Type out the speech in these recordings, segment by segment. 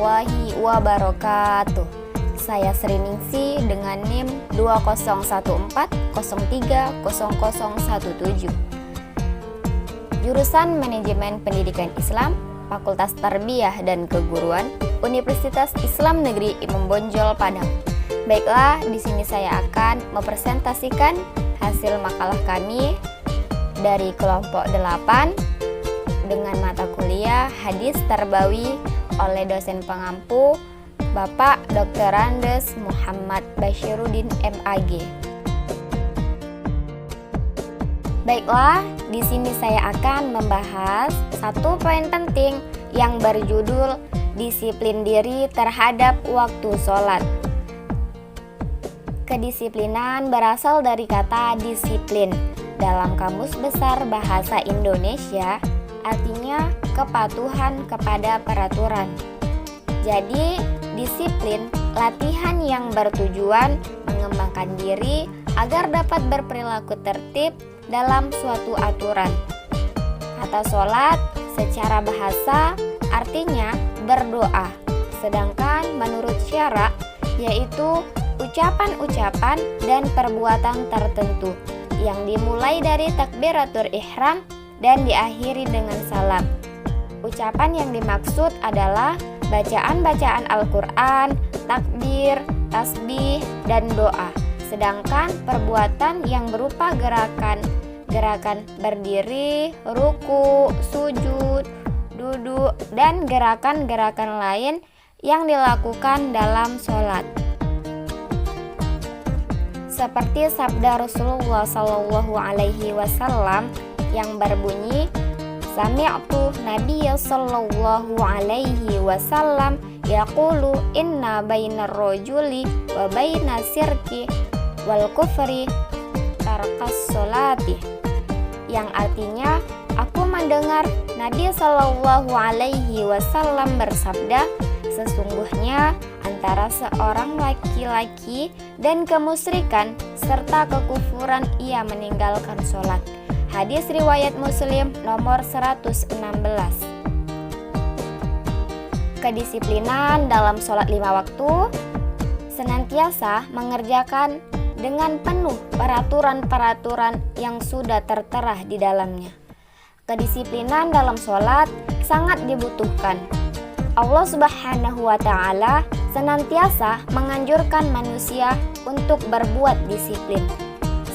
warahmatullahi wabarakatuh. Saya Sri Ningsi dengan NIM 2014030017. Jurusan Manajemen Pendidikan Islam, Fakultas Tarbiyah dan Keguruan, Universitas Islam Negeri Imam Bonjol Padang. Baiklah, di sini saya akan mempresentasikan hasil makalah kami dari kelompok 8 dengan mata kuliah Hadis Tarbawi oleh dosen pengampu Bapak Dr. Andes Muhammad Bashiruddin MAG. Baiklah, di sini saya akan membahas satu poin penting yang berjudul disiplin diri terhadap waktu sholat. Kedisiplinan berasal dari kata disiplin. Dalam Kamus Besar Bahasa Indonesia, artinya kepatuhan kepada peraturan. Jadi, disiplin latihan yang bertujuan mengembangkan diri agar dapat berperilaku tertib dalam suatu aturan. Kata sholat secara bahasa artinya berdoa, sedangkan menurut syara yaitu ucapan-ucapan dan perbuatan tertentu yang dimulai dari takbiratul ihram dan diakhiri dengan salam. Ucapan yang dimaksud adalah bacaan-bacaan Al-Quran, takbir, tasbih, dan doa. Sedangkan perbuatan yang berupa gerakan berdiri, ruku, sujud, duduk, dan gerakan-gerakan lain yang dilakukan dalam sholat. Seperti sabda Rasulullah SAW yang berbunyi, Sami'tu Nabiyya sallallahu alaihi wasallam yaqulu inna bainar rajuli wa bainas sirki wal kufri tarkas sholati, yang artinya aku mendengar Nabi sallallahu alaihi wasallam bersabda, sesungguhnya antara seorang laki-laki dan kemusyrikan serta kekufuran ia meninggalkan sholat. Hadis riwayat Muslim nomor 116. Kedisiplinan dalam sholat 5 waktu senantiasa mengerjakan dengan penuh peraturan-peraturan yang sudah tertera di dalamnya. Kedisiplinan dalam sholat sangat dibutuhkan. Allah Subhanahu wa Ta'ala senantiasa menganjurkan manusia untuk berbuat disiplin.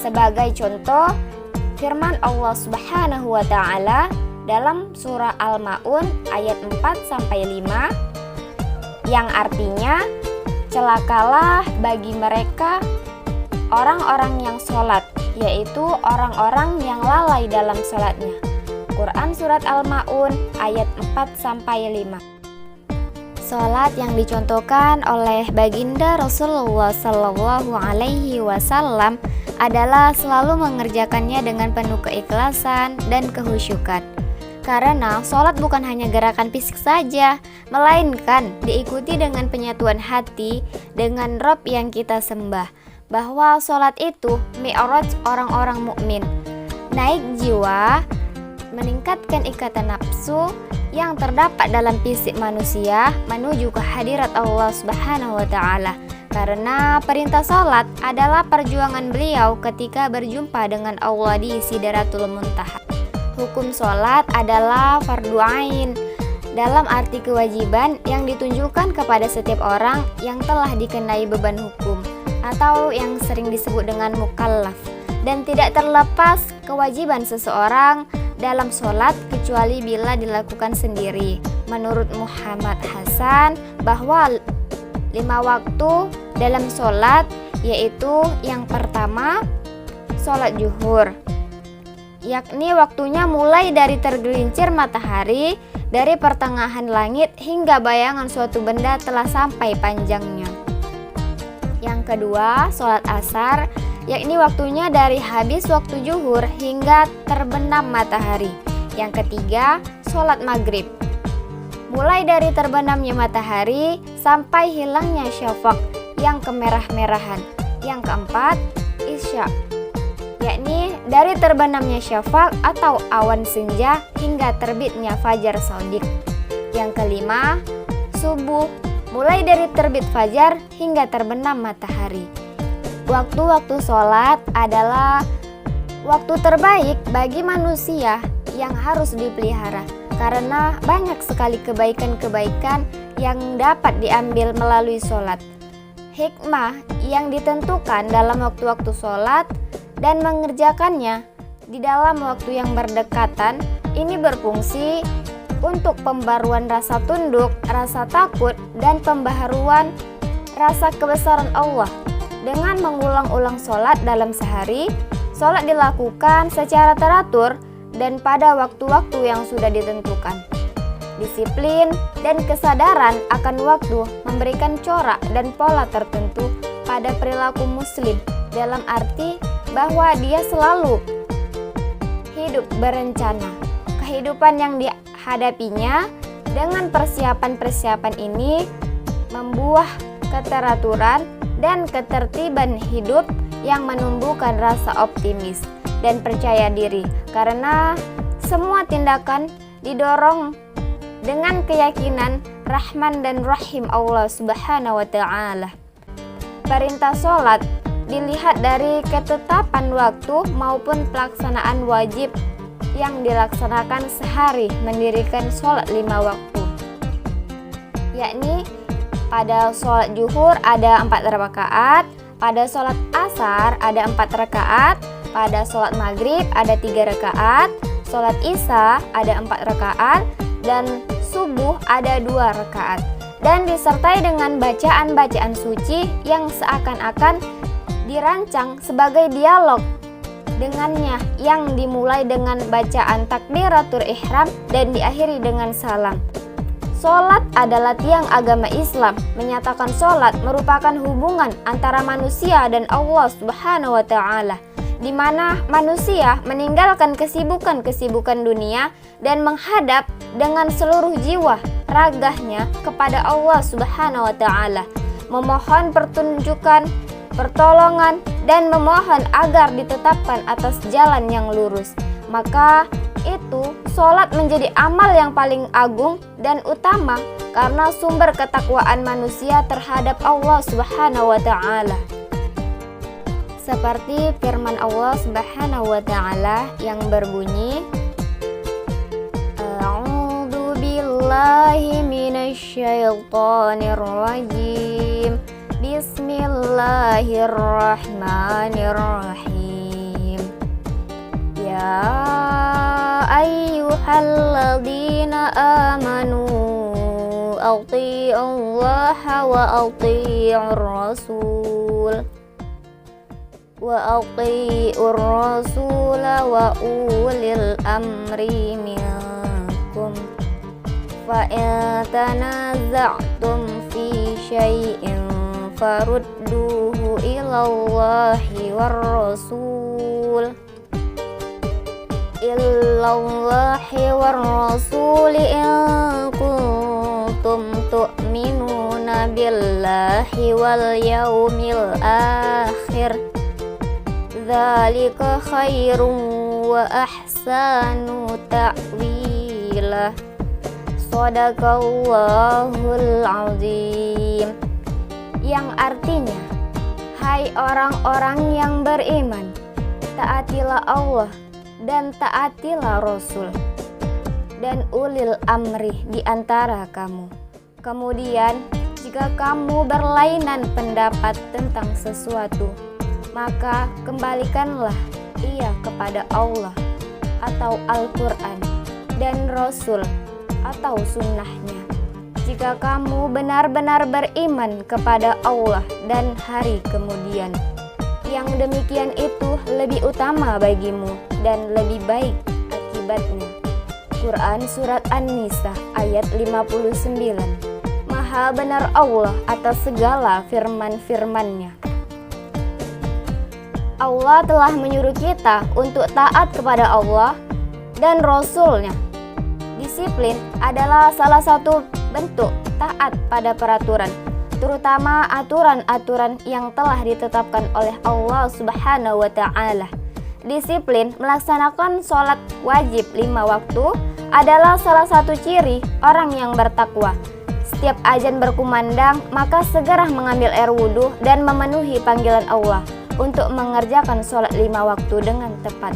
Sebagai contoh, firman Allah Subhanahu wa Ta'ala dalam surah Al-Ma'un ayat 4-5 yang artinya, celakalah bagi mereka orang-orang yang sholat, yaitu orang-orang yang lalai dalam sholatnya. Quran surat Al-Ma'un ayat 4-5. Sholat yang dicontohkan oleh baginda Rasulullah Sallallahu Alaihi Wasallam adalah selalu mengerjakannya dengan penuh keikhlasan dan kehusyukan. Karena sholat bukan hanya gerakan fisik saja, melainkan diikuti dengan penyatuan hati dengan Rabb yang kita sembah. Bahwa sholat itu mi'raj orang-orang mukmin, naik jiwa, meningkatkan ikatan nafsu yang terdapat dalam fisik manusia menuju kehadirat Allah Subhanahu wa Ta'ala. Karena perintah salat adalah perjuangan beliau ketika berjumpa dengan Allah di Sidratul Muntaha. Hukum salat adalah fardu ain dalam arti kewajiban yang ditunjukkan kepada setiap orang yang telah dikenai beban hukum atau yang sering disebut dengan mukallaf, dan tidak terlepas kewajiban seseorang dalam sholat kecuali bila dilakukan sendiri. Menurut Muhammad Hasan bahwa 5 waktu dalam sholat yaitu yang pertama sholat zuhur, yakni waktunya mulai dari tergelincir matahari dari pertengahan langit hingga bayangan suatu benda telah sampai panjangnya. Yang kedua sholat asar, yakni waktunya dari habis waktu zuhur hingga terbenam matahari. Yang ketiga, sholat maghrib, mulai dari terbenamnya matahari sampai hilangnya syafaq yang kemerah-merahan. Yang keempat, isya, yakni dari terbenamnya syafaq atau awan senja hingga terbitnya fajar shadiq. Yang kelima, subuh, mulai dari terbit fajar hingga terbenam matahari. Waktu-waktu sholat adalah waktu terbaik bagi manusia yang harus dipelihara, karena banyak sekali kebaikan-kebaikan yang dapat diambil melalui sholat. Hikmah yang ditentukan dalam waktu-waktu sholat dan mengerjakannya di dalam waktu yang berdekatan ini berfungsi untuk pembaruan rasa tunduk, rasa takut, dan pembaharuan rasa kebesaran Allah. Dengan mengulang-ulang sholat dalam sehari, sholat dilakukan secara teratur dan pada waktu-waktu yang sudah ditentukan. Disiplin dan kesadaran akan waktu memberikan corak dan pola tertentu pada perilaku muslim, dalam arti bahwa dia selalu hidup berencana. Kehidupan yang dihadapinya dengan persiapan-persiapan ini membuah keteraturan dan ketertiban hidup yang menumbuhkan rasa optimis dan percaya diri, karena semua tindakan didorong dengan keyakinan Rahman dan Rahim Allah Subhanahu wa Ta'ala. Perintah sholat dilihat dari ketetapan waktu maupun pelaksanaan wajib yang dilaksanakan sehari, mendirikan sholat 5 waktu, yakni pada sholat zuhur ada 4 rakaat, pada sholat asar ada 4 rakaat, pada sholat maghrib ada 3 rakaat, sholat isya ada 4 rakaat, dan subuh ada 2 rakaat, dan disertai dengan bacaan-bacaan suci yang seakan-akan dirancang sebagai dialog dengannya, yang dimulai dengan bacaan takbiratul ihram dan diakhiri dengan salam. Sholat adalah tiang agama Islam. Menyatakan sholat merupakan hubungan antara manusia dan Allah Subhanahu wa Ta'ala, di mana manusia meninggalkan kesibukan-kesibukan dunia dan menghadap dengan seluruh jiwa raganya kepada Allah Subhanahu wa Ta'ala, memohon pertunjukan, pertolongan, dan memohon agar ditetapkan atas jalan yang lurus. Maka itu sholat menjadi amal yang paling agung dan utama karena sumber ketakwaan manusia terhadap Allah Subhanahu wa Ta'ala. Seperti firman Allah Subhanahu wa Ta'ala yang berbunyi, A'udzu billahi minasyaitonir rajim. Bismillahirrahmanirrahim. Ya ayyuhalladzina amanu athi'ullaha wa athi'ur rasul wa ulil amri minkum fa in tanaza'tum fi syai'in farudduhu ilallahi war rasul in kuntum tu'minuna billahi wal yawmil akhir dzalika khairun wa ahsanu ta'wila. Shadaqallahul azim. Yang artinya, hai orang-orang yang beriman, taatilah Allah dan taatilah Rasul dan ulil amri di antara kamu. Kemudian, jika kamu berlainan pendapat tentang sesuatu, maka kembalikanlah ia kepada Allah atau Al-Quran dan Rasul atau sunnahnya. Jika kamu benar-benar beriman kepada Allah dan hari kemudian, yang demikian itu lebih utama bagimu dan lebih baik akibatnya. Quran Surat An-Nisa ayat 59. Maha benar Allah atas segala firman-firman-Nya. Allah telah menyuruh kita untuk taat kepada Allah dan Rasul-Nya. Disiplin adalah salah satu bentuk taat pada peraturan, terutama aturan-aturan yang telah ditetapkan oleh Allah Subhanahu wa Ta'ala. Disiplin melaksanakan sholat wajib 5 waktu adalah salah satu ciri orang yang bertakwa. Setiap azan berkumandang, maka segera mengambil air wudhu dan memenuhi panggilan Allah untuk mengerjakan sholat 5 waktu dengan tepat.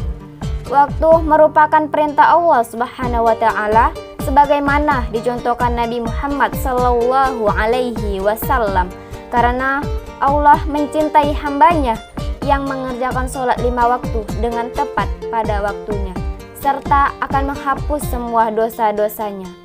Waktu merupakan perintah Allah Subhanahu wa Ta'ala, sebagaimana dicontohkan Nabi Muhammad Sallallahu Alaihi Wasallam, karena Allah mencintai hambanya yang mengerjakan sholat 5 waktu dengan tepat pada waktunya, serta akan menghapus semua dosa-dosanya.